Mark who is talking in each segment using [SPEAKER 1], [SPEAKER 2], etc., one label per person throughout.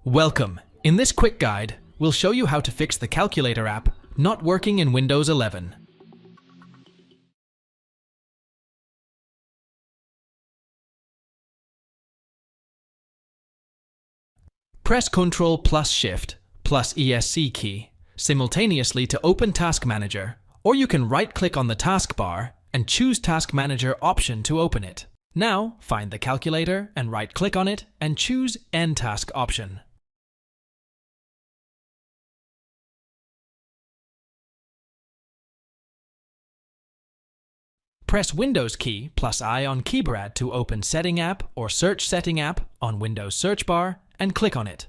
[SPEAKER 1] Welcome! In this quick guide, we'll show you how to fix the Calculator app not working in Windows 11. Press Ctrl plus Shift plus ESC key simultaneously to open Task Manager, or you can right-click on the taskbar and choose Task Manager option to open it. Now, find the calculator and right-click on it and choose End Task option. Press Windows key plus I on keypad to open Setting App or Search Setting App on Windows search bar and click on it.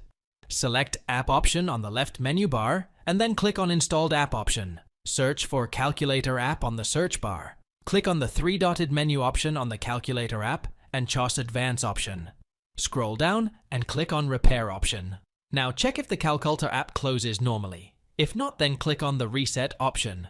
[SPEAKER 1] Select App option on the left menu bar and then click on Installed App option. Search for Calculator App on the search bar. Click on the three-dotted menu option on the Calculator app and choose Advance option. Scroll down and click on Repair option. Now check if the Calculator app closes normally. If not, then click on the Reset option.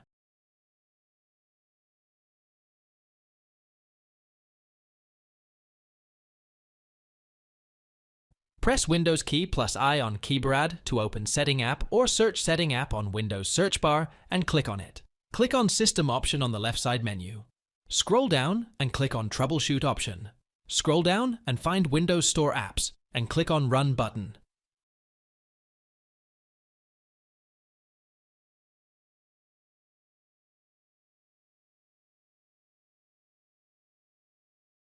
[SPEAKER 1] Press Windows key plus I on keypad to open Setting App or Search Setting App on Windows search bar and click on it. Click on System option on the left side menu. Scroll down and click on Troubleshoot option. Scroll down and find Windows Store Apps and click on Run button.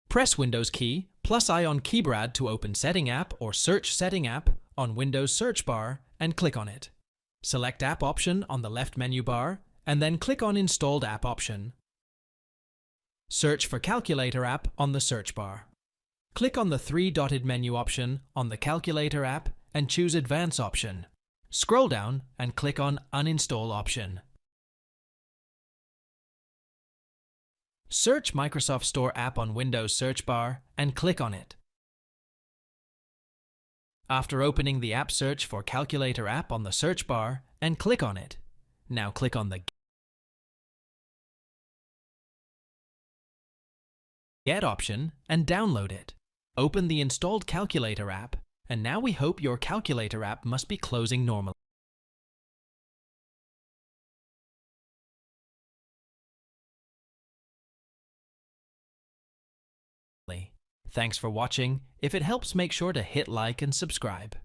[SPEAKER 1] Press Windows key plus I on keypad to open Setting App or Search Setting App on Windows search bar and click on it. Select App option on the left menu bar and then click on Installed App option. Search for Calculator app on the search bar. Click on the three-dotted menu option on the Calculator app and choose Advance option. Scroll down and click on Uninstall option. Search Microsoft Store app on Windows search bar and click on it. After opening the app, search for Calculator app on the search bar and click on it. Now click on the Get option and download it. Open the installed Calculator app, and now we hope your Calculator app must be closing normally. Thanks for watching. If it helps, make sure to hit like and subscribe.